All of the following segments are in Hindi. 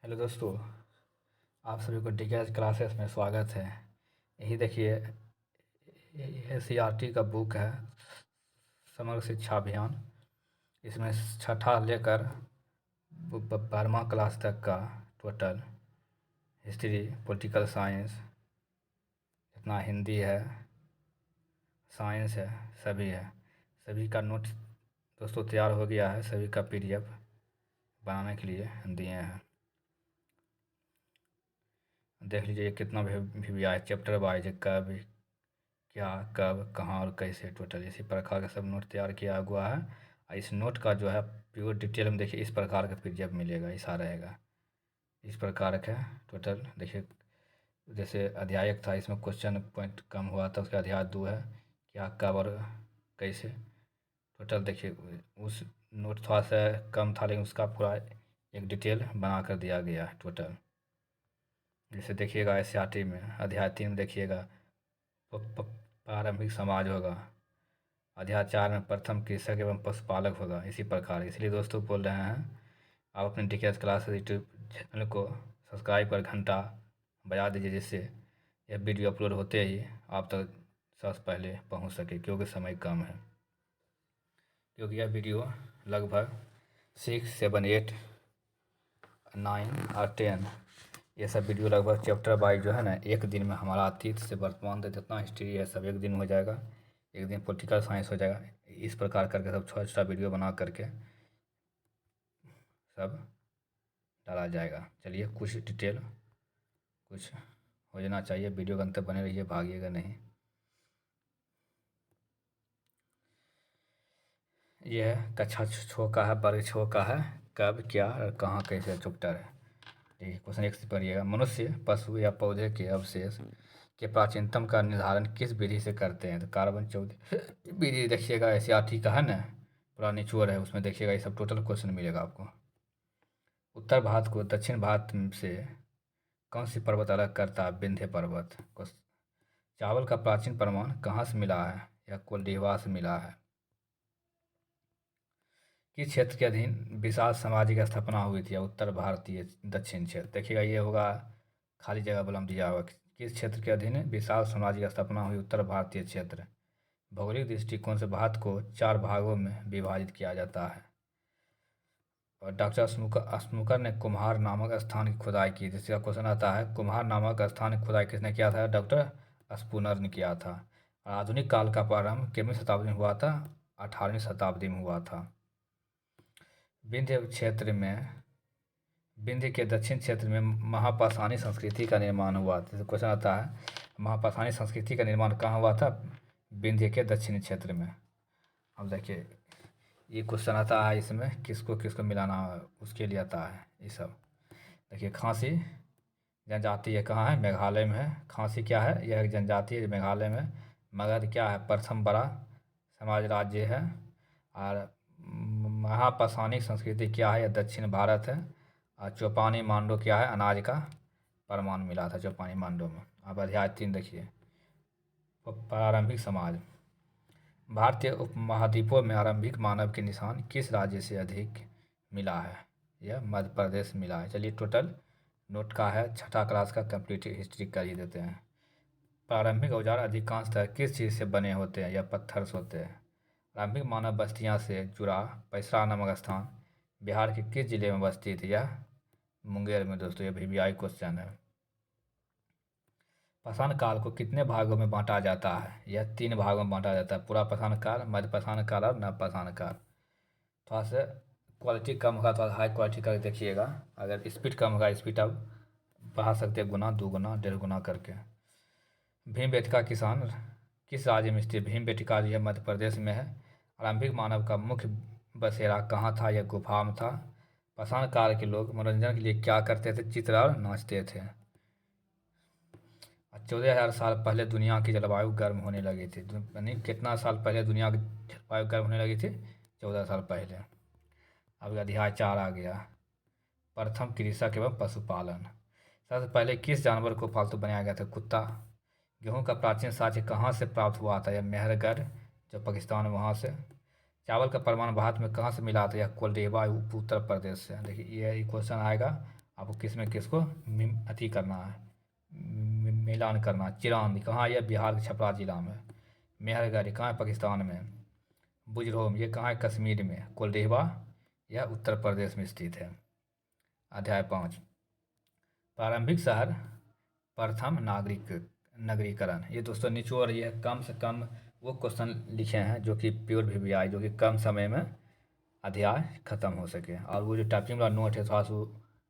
हेलो दोस्तों, आप सभी को डीकेएस क्लासेस में स्वागत है। यही देखिए, एससीईआरटी का बुक है समग्र शिक्षा अभियान। इसमें छठा लेकर 12वां क्लास तक का टोटल हिस्ट्री, पॉलिटिकल साइंस, जितना हिंदी है, साइंस है, सभी है। सभी का नोट दोस्तों तैयार हो गया है। सभी का पीडीएफ बनाने के लिए दिए हैं। देख लीजिए कितना भी आया, चैप्टर वाइज कब क्या, कब, कहाँ और कैसे, टोटल इसी प्रकार का सब नोट तैयार किया हुआ है। और इस नोट का जो है प्योर डिटेल में देखिए इस प्रकार का पीडीएफ मिलेगा, ऐसा रहेगा। इस प्रकार का टोटल देखिए, जैसे अध्याय 1 था, इसमें क्वेश्चन पॉइंट कम हुआ था, उसका अध्याय 2 है क्या, कब और कैसे। टोटल देखिए उस नोट थोड़ा सा कम था, लेकिन उसका पूरा एक डिटेल बना कर दिया गया है टोटल। जैसे देखिएगा एससीईआरटी में अध्याय 3 देखिएगा प्रारंभिक समाज होगा। अध्याय 4 में प्रथम कृषक एवं पशुपालक होगा। इसी प्रकार इसलिए दोस्तों बोल रहे हैं, आप अपने डीकेएस क्लास यूट्यूब चैनल को सब्सक्राइब कर घंटा बजा दीजिए, जिससे यह वीडियो अपलोड होते ही आप तक सबसे पहले पहुंच सके, क्योंकि समय कम है। क्योंकि यह वीडियो लगभग 6, 7, 8, 9 और 10 ये सब वीडियो लगभग चैप्टर वाइज जो है ना, एक दिन में हमारा अतीत से वर्तमान तक जितना हिस्ट्री है सब एक दिन हो जाएगा। एक दिन पॉलिटिकल साइंस हो जाएगा। इस प्रकार करके सब छोटा छोटा वीडियो बना करके सब डाला जाएगा। चलिए कुछ डिटेल कुछ हो जाना चाहिए। वीडियो के अंत तक बने रहिए, भागिएगा नहीं। यह कक्षा 6 का है, वर्ग 6 का है। कब, क्या और कहाँ कैसे चैप्टर है। देखिए क्वेश्चन 1 से पढ़िएगा। मनुष्य, पशु या पौधे के अवशेष के प्राचीनतम का निर्धारण किस विधि से करते हैं। तो कार्बन 14 विधि देखिएगा, एससीईआरटी का है ना, पूरा निचोड़ है, उसमें देखिएगा ये सब टोटल क्वेश्चन मिलेगा आपको। उत्तर भारत को दक्षिण भारत से कौन सी पर्वत अलग करता है। विंध्य पर्वत। चावल का प्राचीन प्रमाण कहाँ से मिला है। या कोल्डिवा से मिला है। किस क्षेत्र के अधीन विशाल सामाजिक स्थापना हुई थी। उत्तर भारतीय दक्षिण क्षेत्र। देखिएगा ये होगा, खाली जगह बलम दिया हुआ। किस क्षेत्र के अधीन विशाल सामाजिक स्थापना हुई। उत्तर भारतीय क्षेत्र। भौगोलिक दृष्टिकोण से भारत को 4 भागों में विभाजित किया जाता है। और डॉक्टर स्नूकर ने कुम्हार नामक स्थान की खुदाई की। जिसका क्वेश्चन आता है, कुम्हार नामक स्थान की खुदाई किसने किया था। डॉक्टर स्पूनर ने किया था। आधुनिक काल का प्रारंभ कितवीं शताब्दी में हुआ था। 18वीं शताब्दी में हुआ था। विंध्य क्षेत्र में, विंध्य के दक्षिण क्षेत्र में महापाषाणी संस्कृति का निर्माण हुआ। जैसे क्वेश्चन आता है, महापाषाणी संस्कृति का निर्माण कहाँ हुआ था। विंध्य के दक्षिणी क्षेत्र में। अब देखिए ये क्वेश्चन आता है, इसमें किसको किसको मिलाना है उसके लिए आता है ये सब। देखिए खासी जनजाति ये कहाँ है, मेघालय में है। खासी क्या है, यह एक जनजाति है मेघालय में। मगध क्या है, प्रथम बड़ा समाज राज्य है। और महापाषाणिक संस्कृति क्या है, यह दक्षिण भारत है। और चौपानी मांडो क्या है, अनाज का प्रमाण मिला था चौपानी मांडो में। अब अध्याय 3 देखिए, प्रारंभिक समाज। भारतीय उपमहाद्वीपों में आरंभिक मानव के निशान किस राज्य से अधिक मिला है। यह मध्य प्रदेश मिला है। चलिए टोटल नोट का है, छठा क्लास का कंप्लीट हिस्ट्री कर ही देते हैं। प्रारंभिक औजार अधिकांशतः किस चीज़ से बने होते हैं। या पत्थर से होते हैं। प्रारंभिक मानव बस्तियाँ से जुड़ा पैसरा नामक स्थान बिहार के किस जिले में बस्ती थी। यह मुंगेर में। दोस्तों ये VVI क्वेश्चन है। पाषाण काल को कितने भागों में बांटा जाता है। यह 3 भागों में बांटा जाता है। पूरा पाषाण काल, मध्य पाषाण काल और नव पाषाण काल। थोड़ा सा क्वालिटी कम होगा, थोड़ा हाई क्वालिटी करके देखिएगा। अगर स्पीड कम होगा, स्पीड आप बढ़ा सकते हैं, गुना, 2 गुना, 1.5 गुना करके। भीमबेटका किसान किस राज्य में स्थित। भीमबेटका जो है मध्य प्रदेश में है। आरंभिक मानव का मुख्य बसेरा कहाँ था। यह गुफा में था। पाषाण काल के लोग मनोरंजन के लिए क्या करते थे, चित्र और नाचते थे। 14,000 साल पहले दुनिया की जलवायु गर्म होने लगी थी। यानी कितना साल पहले दुनिया की जलवायु गर्म होने लगी थी, 14 साल पहले। अब अध्याय 4 आ गया, प्रथम कृषक एवं पशुपालन। सबसे पहले किस जानवर को पालतू बनाया गया था। कुत्ता। गेहूं का प्राचीन साक्ष्य कहाँ से प्राप्त हुआ था। यह मेहरगढ़ जो पाकिस्तान है वहाँ से। चावल का प्रमाण भारत में कहाँ से मिला था। यह कोल्डिवा उत्तर प्रदेश से। देखिए ये क्वेश्चन आएगा आपको किस में किसको अति करना है, मिलान करना। चिरांद कहाँ, यह बिहार के छपरा जिला में। मेहरगढ़ कहाँ है, पाकिस्तान में। बुजरोम ये कहाँ है, कश्मीर में। कोल्डिहवा यह उत्तर प्रदेश में स्थित है। अध्याय 5 प्रारंभिक शहर प्रथम नगरीकरण। ये दोस्तों निचोड़, ये कम से कम वो क्वेश्चन लिखे हैं जो कि प्योर VVI, जो कि कम समय में अध्याय खत्म हो सके। और वो जो टाइपिंग वाला नोट है थोड़ा सा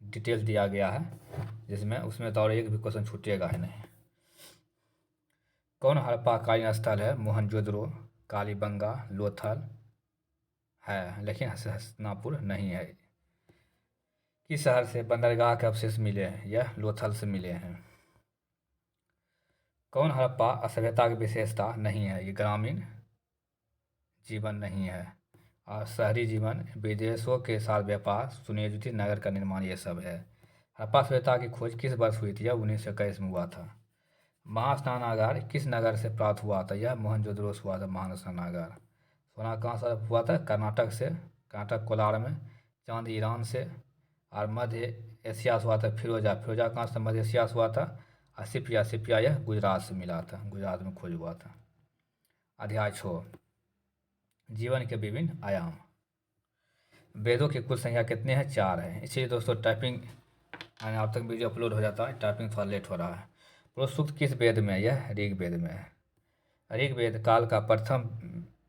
डिटेल्स दिया गया है, जिसमें उसमें तो और एक भी क्वेश्चन छूटेगा ही नहीं। कौन हड़प्पा कालीन स्थल है, मोहनजोदड़ो, कालीबंगा, लोथल है, लेकिन हस्तिनापुर नहीं है। किस शहर से बंदरगाह के अवशेष मिले हैं, यह लोथल से मिले हैं। कौन हड़प्पा सभ्यता की विशेषता नहीं है, ये ग्रामीण जीवन नहीं है। और शहरी जीवन, विदेशों के साथ व्यापार, सुनियोजित नगर का निर्माण, ये सब है। हड़प्पा सभ्यता की खोज किस वर्ष हुई थी, यह 1921 में हुआ था। महास्नानागार किस नगर से प्राप्त हुआ था, यह मोहनजोदड़ो से हुआ था। महास्नानागार सोना कहाँ से हुआ था, कर्नाटक से, कर्नाटक कोलार में। चांदी ईरान से। और मध्य एशिया से हुआ था फिरोजा, फिरोजा कहाँ से, मध्य एशिया से हुआ था। और सिपिया यह गुजरात से मिला था, गुजरात में खोज हुआ था। अध्याय 6 जीवन के विभिन्न आयाम। वेदों की कुल संख्या कितने हैं, 4 है। इसलिए दोस्तों टाइपिंग आप तक वीडियो अपलोड हो जाता है, टाइपिंग थोड़ा लेट हो रहा है। पुरुष सूक्त किस वेद में, यह ऋग्वेद में है। ऋग्वेद काल का प्रथम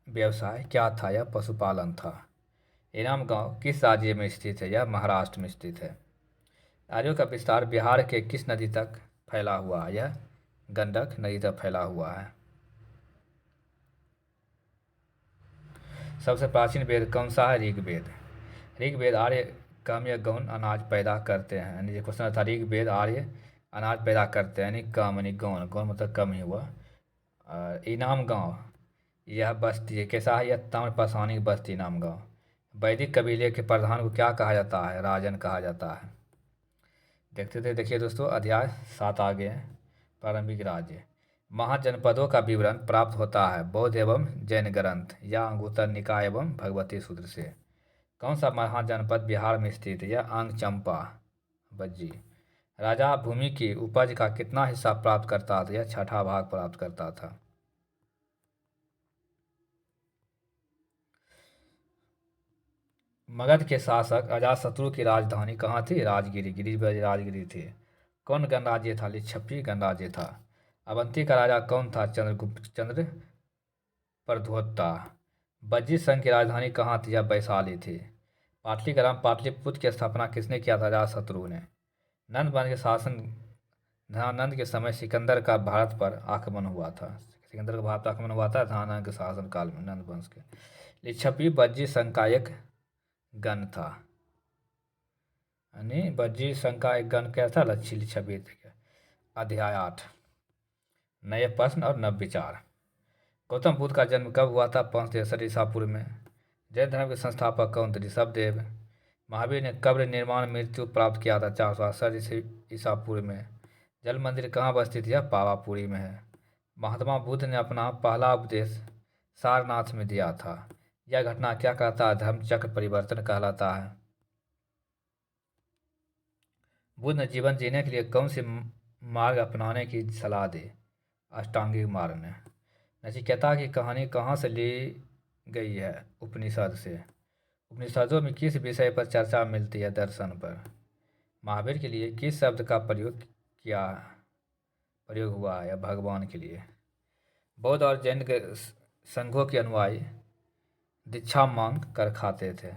व्यवसाय क्या था, यह पशुपालन था। इनाम गांव किस राज्य में स्थित है, यह महाराष्ट्र में स्थित है। आर्यों का विस्तार बिहार के किस नदी तक फैला हुआ है, यह गंडक नदी तक फैला हुआ है। सबसे प्राचीन वेद कौन सा है, ऋग्वेद। ऋग्वेद आर्य कम या गौण अनाज पैदा करते हैं, यानी क्वेश्चन था ऋग्वेद आर्य अनाज पैदा करते हैं, यानी कम, यानी गौण, गौण मतलब कम ही हुआ। इनाम गांव यह बस्ती है, कैसा है, यह ताम्रपाषाणी की बस्ती इनाम गांव। वैदिक कबीले के प्रधान को क्या कहा जाता है, राजन कहा जाता है। देखते थे, देखिए दोस्तों अध्याय 7 आगे प्रारंभिक राज्य। महाजनपदों का विवरण प्राप्त होता है बौद्ध एवं जैन ग्रंथ या अंगुत्तर निकाय एवं भगवती सूत्र से। कौन सा महाजनपद बिहार में स्थित है, यह अंग चंपा बज्जी। राजा भूमि की उपज का कितना हिस्सा प्राप्त करता था, यह 6ठा भाग प्राप्त करता था। मगध के शासक अजातशत्रु की राजधानी कहाँ थी, राजगिरी, गिरिराज राजगिरी थी। कौन गणराज्य था, लिच्छवी गणराज्य था। अवंती का राजा कौन था, चंद्रगुप्त चंद्र प्रद्योता। बज्जी संघ की राजधानी कहाँ थी, यह वैशाली थी। पाटलिग्राम पाटलिपुत्र की स्थापना किसने किया था, अजातशत्रु ने। नंदवंश के शासन धनानंद के समय सिकंदर का भारत पर आक्रमण हुआ था, सिकंदर का भारत पर आक्रमण हुआ था धनानंद के शासन काल में, नंदवंश के। लिच्छवी बज्जी संघ का एक गण था, यानी बज्जी संघ का एक गण क्या था, लिच्छवी थे। अध्याय 8 नए प्रश्न और नव विचार। गौतम बुद्ध का जन्म कब हुआ था, 563 ईसा पूर्व में। जैन धर्म के संस्थापक कौन थे, ऋषभदेव। महावीर ने कब्र निर्माण मृत्यु प्राप्त किया था 468 ईसा पूर्व में। जल मंदिर कहाँ अवस्थित है, पावापुरी में है। महात्मा बुद्ध ने अपना पहला उपदेश सारनाथ में दिया था। यह घटना क्या कहता है, धर्म चक्र परिवर्तन कहलाता है। बुद्ध ने जीवन जीने के लिए कौन से मार्ग अपनाने की सलाह दी, अष्टांगिक मार्ग ने। नचिकेता की कहानी कहाँ से ली गई है, उपनिषद से। उपनिषदों में किस विषय पर चर्चा मिलती है, दर्शन पर। महावीर के लिए किस शब्द का प्रयोग हुआ है, भगवान के लिए। बौद्ध और जैन के संघों के अनुयायी दीक्षा मांग कर खाते थे।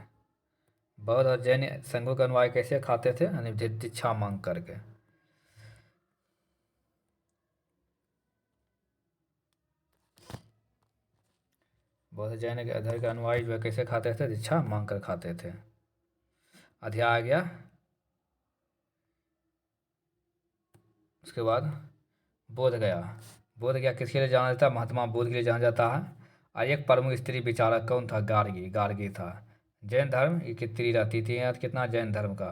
बौद्ध और जैन संघों के अनुयायी कैसे खाते थे, यानी दीक्षा मांग करके। बौद्ध जैन के अधर के अनुयायी जो है कैसे खाते थे, दीक्षा मांग कर खाते थे। अध्याय आ गया। उसके बाद बोध गया। बोध गया किसके लिए जाना जाता है, महात्मा बुद्ध के लिए जाना जाता है। और एक प्रमुख स्त्री विचारक कौन था, गार्गी, गार्गी था। जैन धर्म की कितनी रहती थी, कितना जैन धर्म का।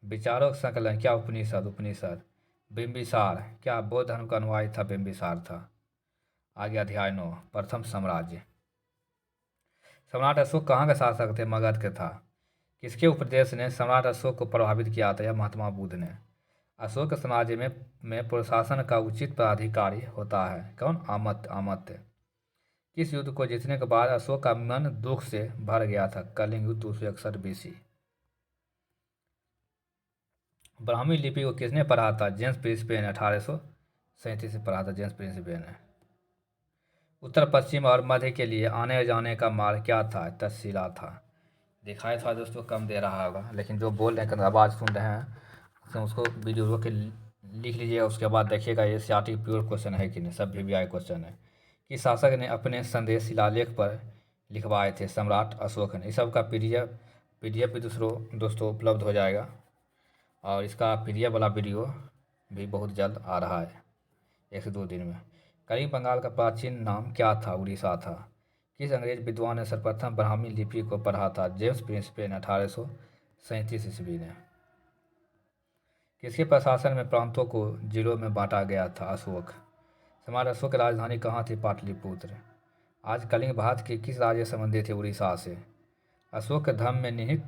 विचारों का संकलन क्या, उपनिषद, उपनिषद। बिंबिसार क्या बौद्ध धर्म का अनुयायी था, बिंबिसार था। आगे अध्याय 9 प्रथम साम्राज्य। सम्राट अशोक कहाँ का शासक थे, मगध के था। किसके उपदेश ने सम्राट अशोक को प्रभावित किया था? यह महात्मा बुद्ध ने। अशोक साम्राज्य में प्रशासन का उचित पदाधिकारी होता है कौन? अमात्य। किस युद्ध को जीतने के बाद अशोक का मन दुख से भर गया था? कलिंग युद्ध 261 BC। ब्राह्मी लिपि को किसने पढ़ा था? जेम्स प्रिंसपे ने 1837 से पढ़ा था जेम्स प्रिंसपे ने। उत्तर पश्चिम और मध्य के लिए आने जाने का मार्ग क्या था? तक्षशिला था। दिखाई थोड़ा दोस्तों कम दे रहा होगा, लेकिन जो बोल रहे हैं आवाज़ सुन रहे हैं तो उसको वीडियो रोक के लिख लीजिएगा। उसके बाद देखिएगा ये सीआरटी प्योर क्वेश्चन है कि नहीं, सब VVI क्वेश्चन है। कि शासक ने अपने संदेश शिलालेख पर लिखवाए थे? सम्राट अशोक ने। इस सब का PDF भी दोस्तों उपलब्ध हो जाएगा, और इसका PDF वाला वीडियो भी बहुत जल्द आ रहा है, 1 से 2 दिन में। कलिंग बंगाल का प्राचीन नाम क्या था? उड़ीसा था। किस अंग्रेज विद्वान ने सर्वप्रथम ब्राह्मी लिपि को पढ़ा था? जेम्स प्रिंसपे ने 1837 ईस्वी ने। किसके प्रशासन में प्रांतों को जिलों में बांटा गया था? अशोक। सम्राट अशोक की राजधानी कहाँ थी? पाटलिपुत्र। आज कलिंग भारत के किस राज्य से संबंधित थे? उड़ीसा से। अशोक के धर्म में निहित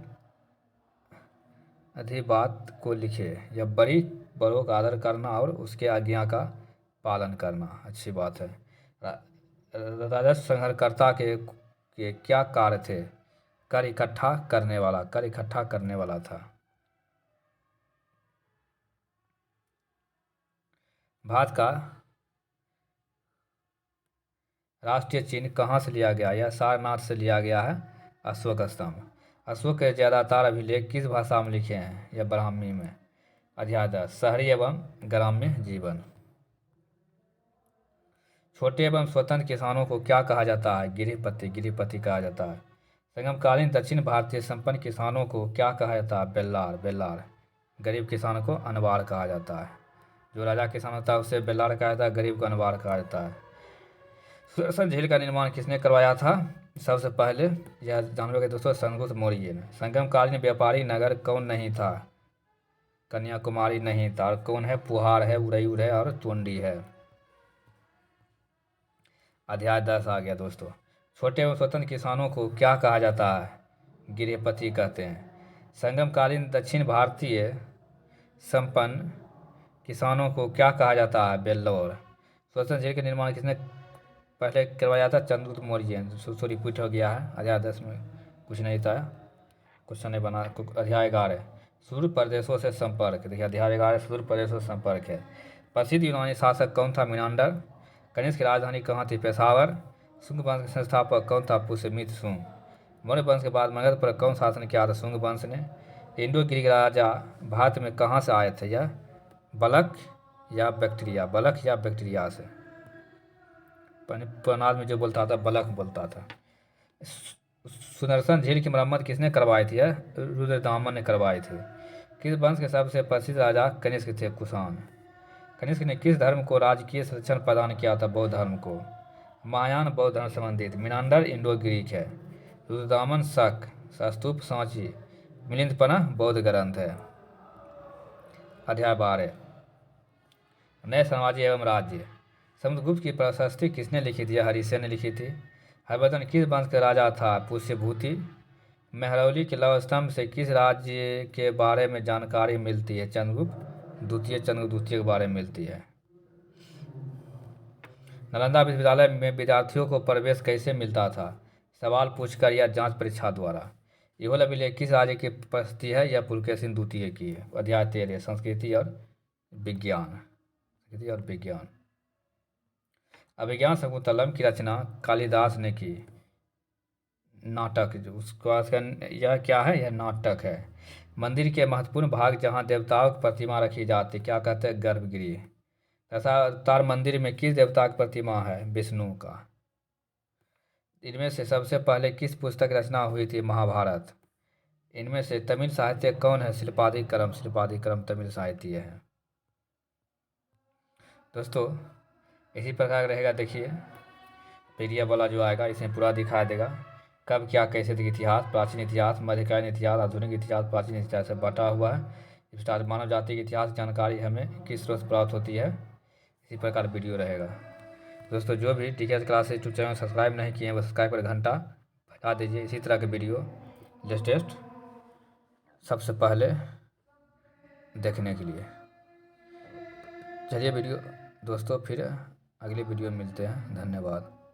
अधिबात को लिखे। यह बड़ों का आदर करना और उसके आज्ञा का पालन करना। अच्छी बात है। राजस्व संग्रहकर्ता के क्या कार्य थे? कर इकट्ठा करने वाला था। भारत का राष्ट्रीय चिन्ह कहाँ से लिया गया? यह सारनाथ से लिया गया है, अशोक स्तंभ। अशोक के ज़्यादातर अभिलेख किस भाषा में लिखे हैं? यह ब्राह्मी में। अध्याय 10 शहरी एवं ग्राम्य जीवन। छोटे एवं स्वतंत्र किसानों को क्या कहा जाता है? गिरिपति कहा जाता है। संगमकालीन दक्षिण भारतीय संपन्न किसानों को क्या कहा जाता है? बेल्लार। गरीब किसानों को अनवार कहा जाता है। जो राजा किसान होता है उसे बेल्लार कहा जाता है, गरीब को अनवार कहा जाता है। सुदर्शन झील का निर्माण किसने करवाया था? सबसे पहले यह जानोगे दोस्तों, चंद्रगुप्त मौर्य ने। संगमकालीन व्यापारी नगर कौन नहीं था? कन्याकुमारी नहीं था। और कौन है? पुहार है, उरैयूर है और तोंडी है। अध्याय 10 आ गया दोस्तों। छोटे एवं स्वतंत्र किसानों को क्या कहा जाता है? गिरिपति कहते हैं। संगमकालीन दक्षिण भारतीय संपन्न किसानों को क्या कहा जाता है? बेल्लौर। सुदर्शन झील का निर्माण किसने पहले करवाया था? चंद्रगुप्त मौर्य। सॉरी रिपीट हो गया है। अध्याय 10 में कुछ नहीं था, क्वेश्चन नहीं बना। अध्याय 11 सुदूर प्रदेशों से संपर्क। देखिए अध्याय 11 सुदूर प्रदेशों से संपर्क है। प्रसिद्ध यूनानी शासक कौन था? मिनांडर। कनिष्क की राजधानी कहाँ थी? पेशावर। शुंग वंश के संस्थापक कौन था? पुष्यमित्र शुंग। मौर्य वंश के बाद मगध पर कौन शासन किया था? शुंग वंश ने। इंडो ग्रीक राजा भारत में कहाँ से आए थे? यह बलख या बैक्ट्रिया से। पुरानाद में जो बोलता था बलख बोलता था। सुदर्शन झील की मरम्मत किसने करवाई थी? रुद्रदामन ने करवाई थी। किस वंश के सबसे प्रसिद्ध राजा कनिष्क थे? कुषाण। कनिष्क ने किस धर्म को राजकीय संरक्षण प्रदान किया था? बौद्ध धर्म को। महायान बौद्ध धर्म संबंधित। मिनांडर इंडो ग्रीक है। रुद्रदामन शक, स्तूप सांची, मिलिंदपना बौद्ध ग्रंथ है। अध्याय 12 नए साम्राज्य एवं राज्य। समुद्रगुप्त की प्रशस्ति किसने लिखी थी? हरिसेन ने लिखी थी। हर्षवर्धन किस वंश का राजा था? पुष्यभूति। मेहरौली के लौह स्तंभ से किस राज्य के बारे में जानकारी मिलती है? चंद्रगुप्त द्वितीय के बारे में मिलती है। नालंदा विश्वविद्यालय में विद्यार्थियों को प्रवेश कैसे मिलता था? सवाल पूछकर या जांच परीक्षा द्वारा। युगल अभिलेख किस राज्य की प्रसिद्धि है? यह पुलकेशिन द्वितीय की है। अध्याय 13 संस्कृति और विज्ञान। अभिज्ञान शकुंतलम की रचना कालिदास ने की। नाटक उसका यह क्या है? यह नाटक है। मंदिर के महत्वपूर्ण भाग जहाँ देवताओं की प्रतिमा रखी जाती क्या कहते हैं? गर्भगृह। दशावतार मंदिर में किस देवता की प्रतिमा है? विष्णु का। इनमें से सबसे पहले किस पुस्तक की रचना हुई थी? महाभारत। इनमें से तमिल साहित्य कौन है? शिल्पाधिक्रम तमिल साहित्य है। दोस्तों इसी प्रकार रहेगा। देखिए PDF वाला जो आएगा इसमें पूरा दिखा देगा कब क्या कैसे थे। इतिहास, प्राचीन इतिहास, मध्यकालीन इतिहास, आधुनिक इतिहास, प्राचीन इतिहास से बटा हुआ है। इस प्रकार मानव जाति की इतिहास जानकारी हमें किस स्रोत से प्राप्त होती है, इसी प्रकार वीडियो रहेगा। दोस्तों जो भी DKS class YouTube channel subscribe नहीं किए हैं वो सब्सक्राइब कर घंटा बजा दीजिए। इसी तरह के वीडियो लेटेस्ट सबसे पहले देखने के लिए। चलिए वीडियो दोस्तों, फिर अगली वीडियो में मिलते हैं। धन्यवाद।